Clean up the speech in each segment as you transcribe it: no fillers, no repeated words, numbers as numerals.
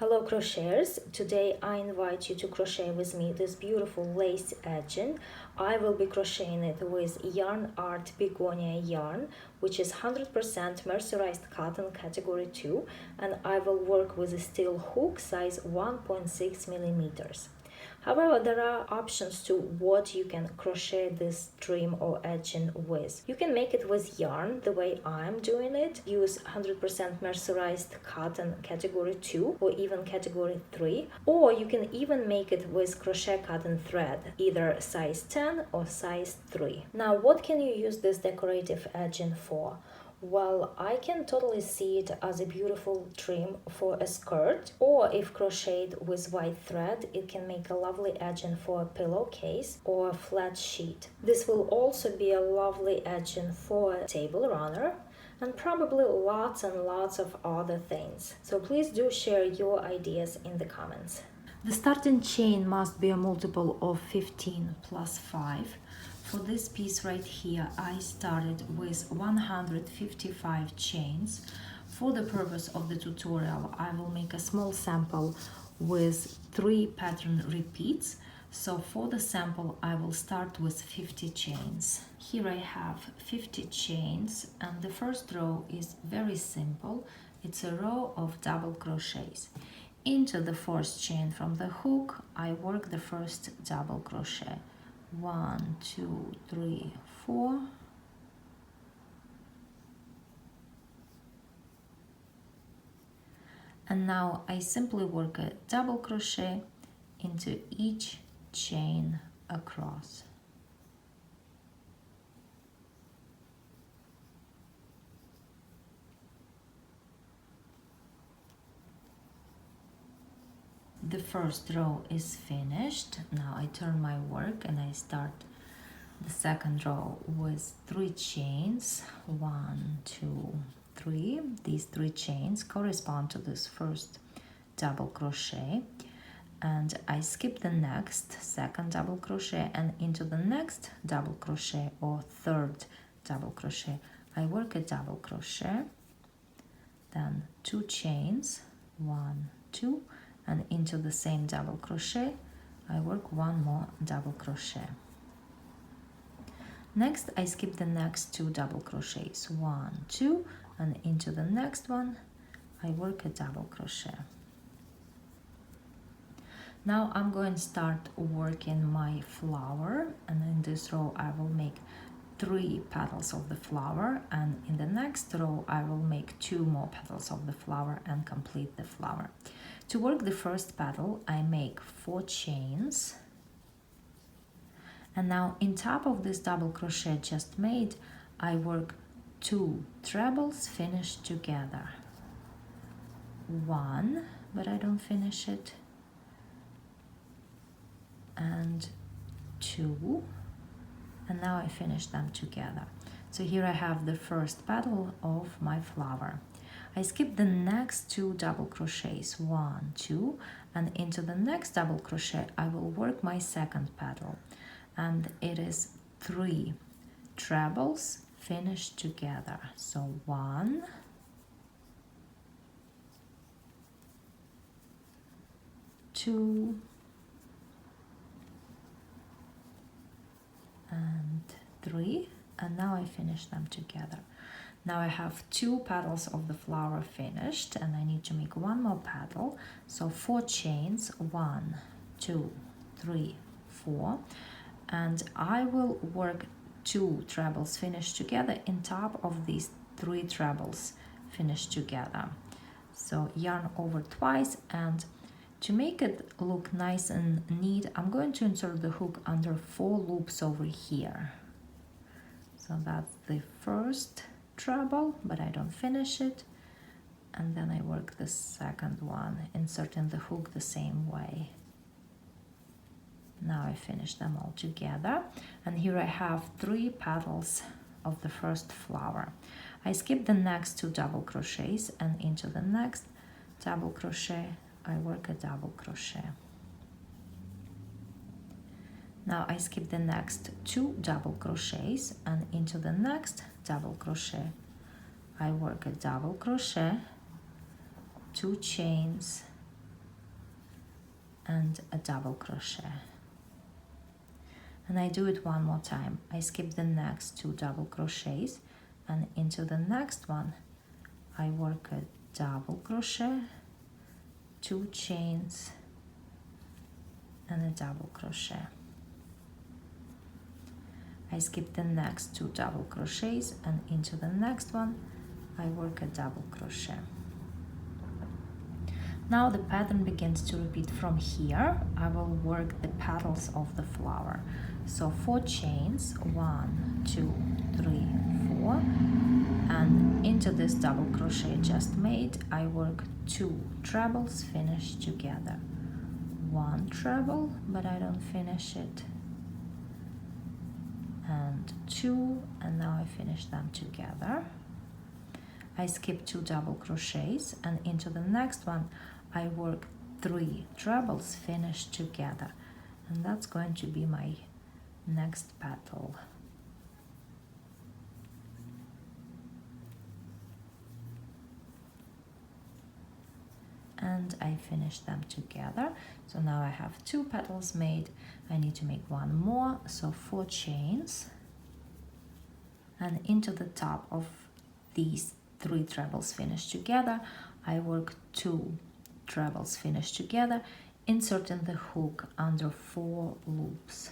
Hello crocheters, today I invite you to crochet with me this beautiful lace edging. I will be crocheting it with YarnArt Begonia yarn, which is 100% mercerized cotton category 2, and I will work with a steel hook size 1.6 millimeters. However, there are options to what you can crochet this trim or edging with. You can make it with yarn the way I'm doing it. Use 100% mercerized cotton category 2 or even category 3. Or you can even make it with crochet cotton thread, either size 10 or size 3. Now, what can you use this decorative edging for? Well, I can totally see it as a beautiful trim for a skirt, or if crocheted with white thread, it can make a lovely edging for a pillowcase or a flat sheet. This will also be a lovely edging for a table runner, and probably lots and lots of other things. So please do share your ideas in the comments. The starting chain must be a multiple of 15 plus 5. For this piece right here, I started with 155 chains. For the purpose of the tutorial, I will make a small sample with 3 pattern repeats. So for the sample, I will start with 50 chains. Here I have 50 chains, and the first row is very simple. It's a row of double crochets. Into the first chain from the hook, I work the first double crochet. 1, 2, 3, 4. And now I simply work a double crochet into each chain across. The first row is finished. Now I turn my work and I start the second row with 3 chains. 1, 2, 3. These 3 chains correspond to this first double crochet, and I skip the next second double crochet, and into the next double crochet or third double crochet I work a double crochet, then 2 chains, 1, 2, and into the same double crochet I work 1 more double crochet. Next I skip the next 2 double crochets, 1, 2, and into the next one I work a double crochet. Now I'm going to start working my flower, and in this row I will make 3 petals of the flower, and in the next row I will make 2 more petals of the flower and complete the flower. To work the first petal, I make 4 chains, and now in top of this double crochet just made, I work 2 trebles finished together. 1, but I don't finish it, and 2, and now I finish them together. So here I have the first petal of my flower. I skip the next 2 double crochets, 1, 2, and into the next double crochet I will work my second petal, and it is 3 trebles finished together. So 1, 2, and 3, and now I finish them together. Now I have 2 petals of the flower finished, and I need to make 1 more petal. So 4 chains, 1, 2, 3, 4, and I will work 2 trebles finished together in top of these 3 trebles finished together. So yarn over twice, and to make it look nice and neat, I'm going to insert the hook under 4 loops over here. So that's the first treble, but I don't finish it, and then I work the second one, inserting the hook the same way. Now I finish them all together, and here I have 3 petals of the first flower. I skip the next 2 double crochets, and into the next double crochet I work a double crochet. Now I skip the next 2 double crochets, and into the next double crochet I work a double crochet, 2 chains, and a double crochet. And I do it one more time. I skip the next 2 double crochets, and into the next one I work a double crochet, 2 chains, and a double crochet. I skip the next 2 double crochets, and into the next one I work a double crochet. Now the pattern begins to repeat from here. I will work the petals of the flower. So 4 chains, 1, 2, 3, 4, and into this double crochet just made, I work 2 trebles finished together. 1 treble, but I don't finish it, and 2, and now I finish them together. I skip 2 double crochets, and into the next one I work 3 trebles finished together, and that's going to be my next petal. And I finish them together. So now I have 2 petals made. I need to make 1 more, so 4 chains, and into the top of these 3 trebles finished together I work 2 trebles finished together, inserting the hook under 4 loops.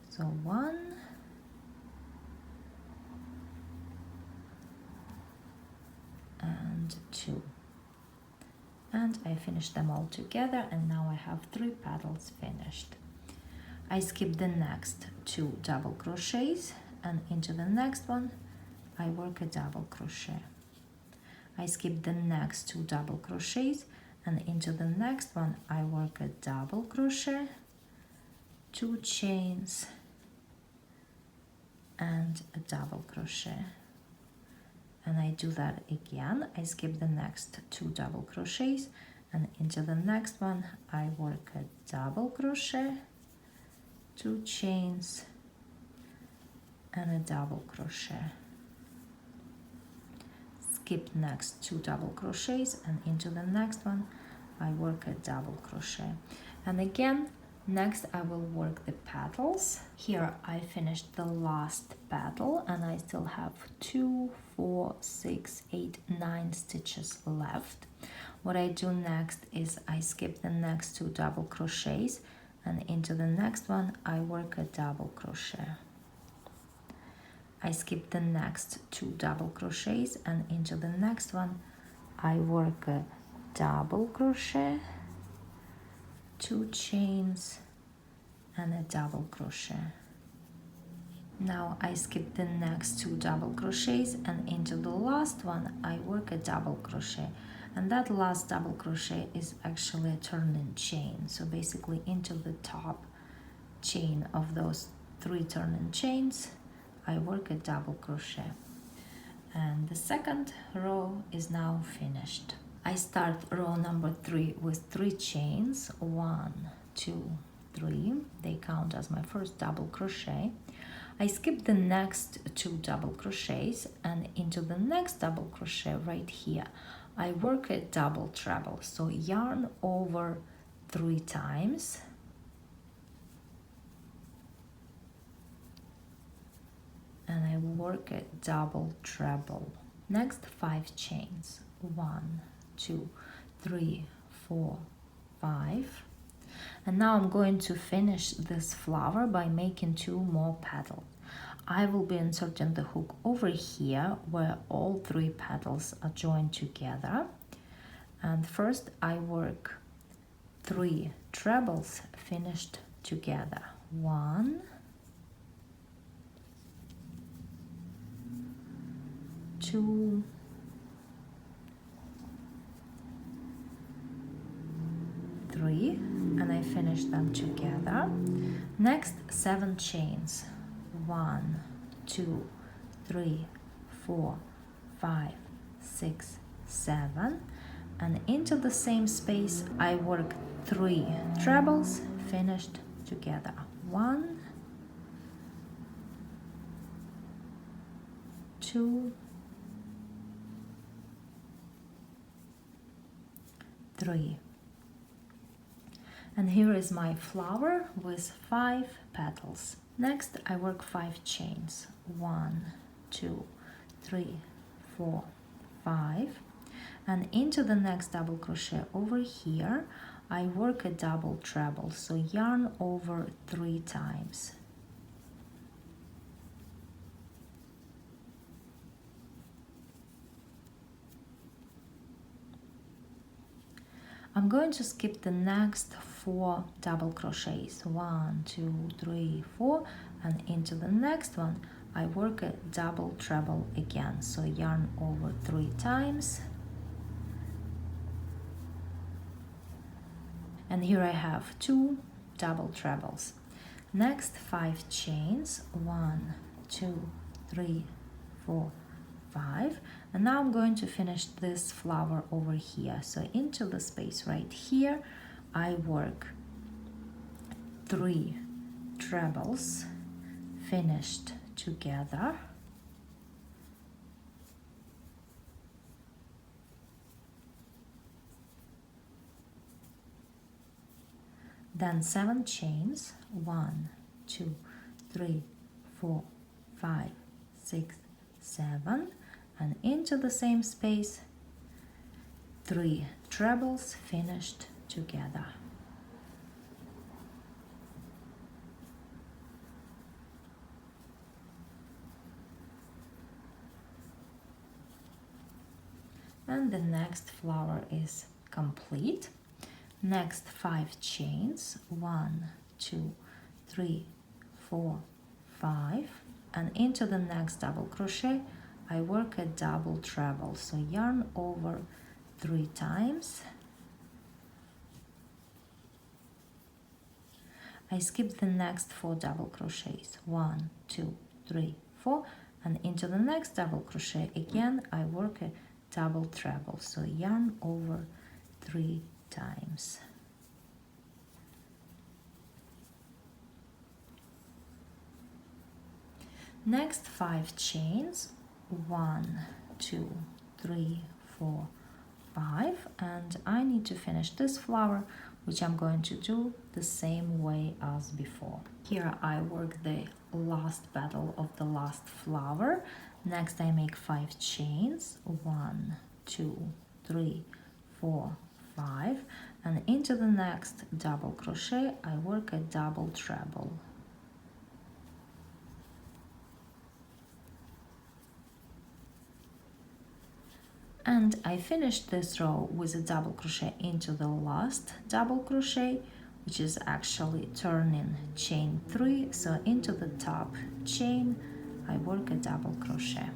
So 1, and 2, and I finish them all together, and now I have 3 petals finished. I skip the next 2 double crochets, and into the next one I work a double crochet. I skip the next 2 double crochets, and into the next one I work a double crochet, 2 chains, and a double crochet. And I do that again. I skip the next 2 double crochets, and into the next one I work a double crochet, 2 chains, and a double crochet. Skip next 2 double crochets, and into the next one I work a double crochet. And again, next I will work the petals. Here I finished the last petal, and I still have 2, 4, 6, 8, 9 stitches left. What I do next is I skip the next 2 double crochets, and into the next one I work a double crochet. I skip the next 2 double crochets, and into the next one I work a double crochet, 2 chains, and a double crochet. Now I skip the next 2 double crochets, and into the last one I work a double crochet, and that last double crochet is actually a turning chain. So basically into the top chain of those 3 turning chains I work a double crochet, and the second row is now finished. I start row number 3 with 3 chains, 1, 2, 3. They count as my first double crochet. I skip the next 2 double crochets, and into the next double crochet right here I work a double treble. So yarn over 3 times, and I work a double treble. Next 5 chains, 1, 2, 3, 4, 5. And now I'm going to finish this flower by making 2 more petals. I will be inserting the hook over here where all 3 petals are joined together. And first I work 3 trebles finished together. 1, 2, 3, and I finish them together. Next 7 chains, 1, 2, 3, 4, 5, 6, 7, and into the same space I work 3 trebles finished together. 1, 2, 3. And here is my flower with 5 petals. Next I work 5 chains. 1, 2, 3, 4, 5. And into the next double crochet over here, I work a double treble, so yarn over 3 times. I'm going to skip the next 4 double crochets. 1, 2, 3, 4, and into the next one I work a double treble again, so yarn over 3 times. And here I have 2 double trebles. Next 5 chains. 1, 2, 3, 4, 5. And now I'm going to finish this flower over here. So into the space right here, I work 3 trebles finished together. Then 7 chains. 1, 2, 3, 4, 5, 6, 7. And into the same space, 3 trebles finished together. And the next flower is complete. Next 5 chains. 1, 2, 3, 4, 5. And into the next double crochet, I work a double treble, so yarn over 3 times. I skip the next 4 double crochets. 1, 2, 3, 4, and into the next double crochet again I work a double treble, so yarn over 3 times. Next 5 chains. 1, 2, 3, 4, 5, and I need to finish this flower, which I'm going to do the same way as before. Here I work the last petal of the last flower. Next I make 5 chains. 1, 2, 3, 4, 5, and into the next double crochet I work a double treble. And I finished this row with a double crochet into the last double crochet, which is actually turning chain 3. So into the top chain I work a double crochet.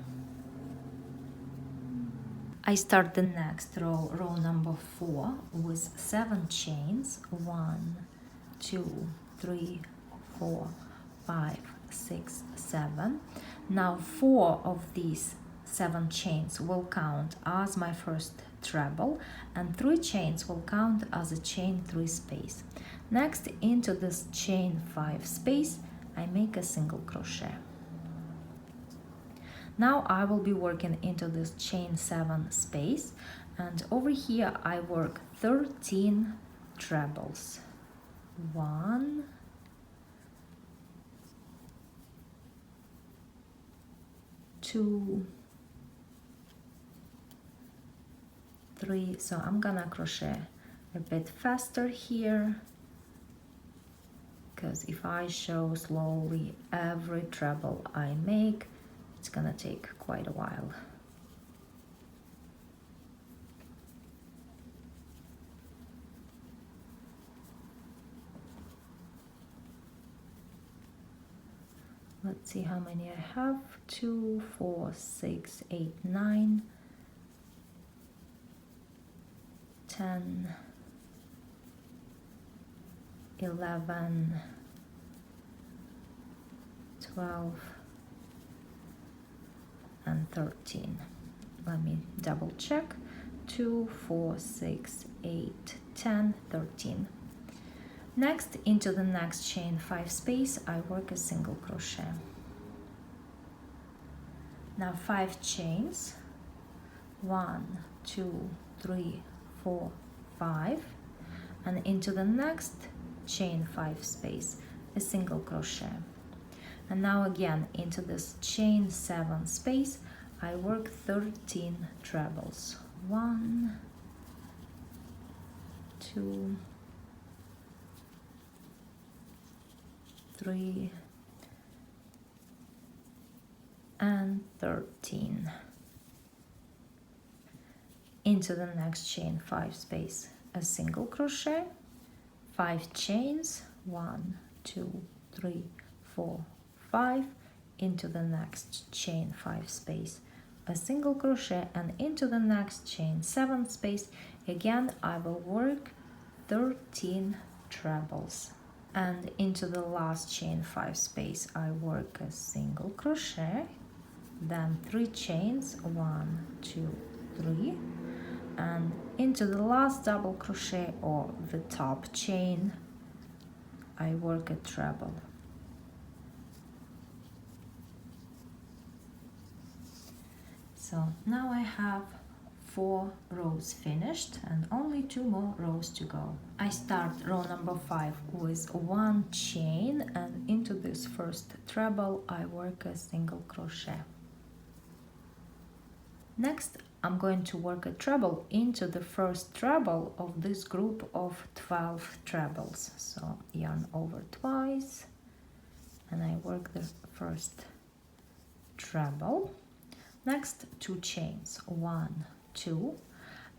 I start the next row, row number 4, with 7 chains. 1, 2, 3, 4, 5, 6, 7. Now 4 of these 7 chains will count as my first treble, and 3 chains will count as a chain 3 space. Next, into this chain 5 space I make a single crochet. Now I will be working into this chain 7 space, and over here I work 13 trebles. 1, 2, 3. So I'm gonna crochet a bit faster here, because if I show slowly every treble I make, it's gonna take quite a while. Let's see how many I have. 2, 4, 6, 8, 9, 10, 11, 12, and 13. Let me double check. 2, 4, 6, 8, 10, 13. Next, into the next chain 5 space, I work a single crochet. Now 5 chains. 1, 2, 3, 4, 5. and into the next chain 5 space, a single crochet. And now again into this chain 7 space I work 13 trebles. 1, 2, 3, and 13. Into the next chain 5 space, a single crochet, 5 chains, 1, 2, 3, 4, 5, into the next chain 5 space, a single crochet, and into the next chain 7 space again I will work 13 trebles, and into the last chain 5 space I work a single crochet, then 3 chains, 1, 2, 3, and into the last double crochet or the top chain I work a treble. So now I have 4 rows finished and only 2 more rows to go. I start row number 5 with 1 chain, and into this first treble I work a single crochet. Next I'm going to work a treble into the first treble of this group of 12 trebles. So yarn over twice and I work the first treble. Next 2 chains, 1, 2.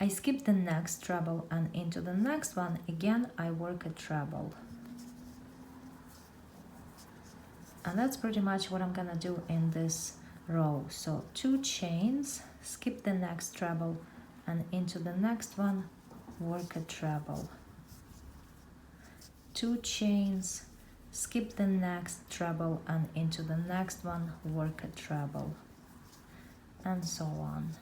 I skip the next treble and into the next one again I work a treble. And that's pretty much what I'm gonna do in this row. So 2 chains, skip the next treble, and into the next one work a treble. 2 chains, skip the next treble, and into the next one work a treble, and so on.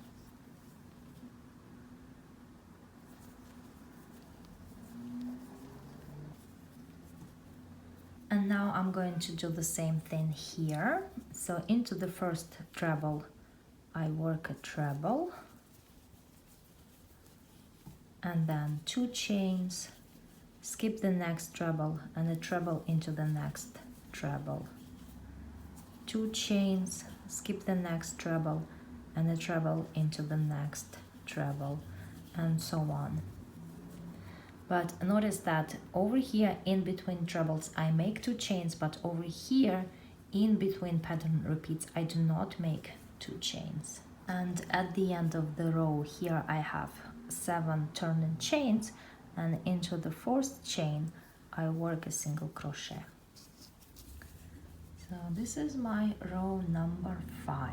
And now I'm going to do the same thing here. So into the first treble I work a treble, and then 2 chains, skip the next treble and a treble into the next treble. 2 chains, skip the next treble and a treble into the next treble, and so on. But notice that over here in between trebles I make 2 chains, but over here in between pattern repeats I do not make 2 chains. And at the end of the row here I have 7 turning chains, and into the 4th chain I work a single crochet. So this is my row number 5.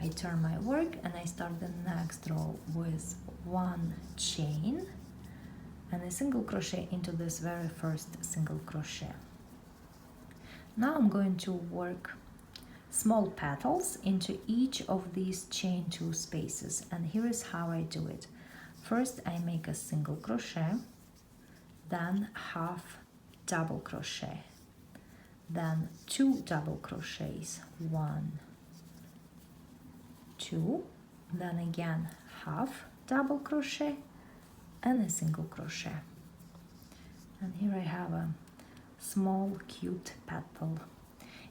I turn my work and I start the next row with 1 chain and a single crochet into this very first single crochet. Now I'm going to work small petals into each of these chain 2 spaces, and here is how I do it. First I make a single crochet, then half double crochet, then 2 double crochets, 1, 2, then again half double crochet and a single crochet. And here I have a small cute petal.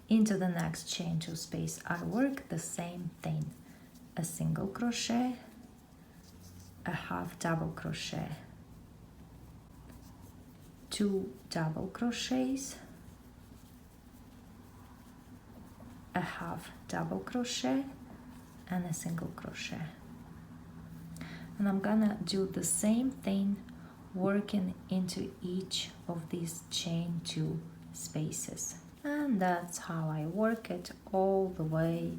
Into the next chain 2 space I work the same thing, a single crochet, a half double crochet, 2 double crochets, a half double crochet and a single crochet. And I'm gonna do the same thing working into each of these chain 2 spaces. And that's how I work it all the way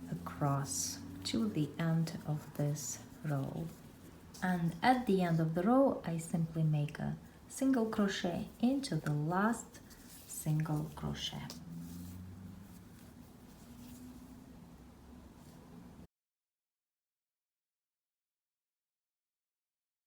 across to the end of this row. And at the end of the row I simply make a single crochet into the last single crochet.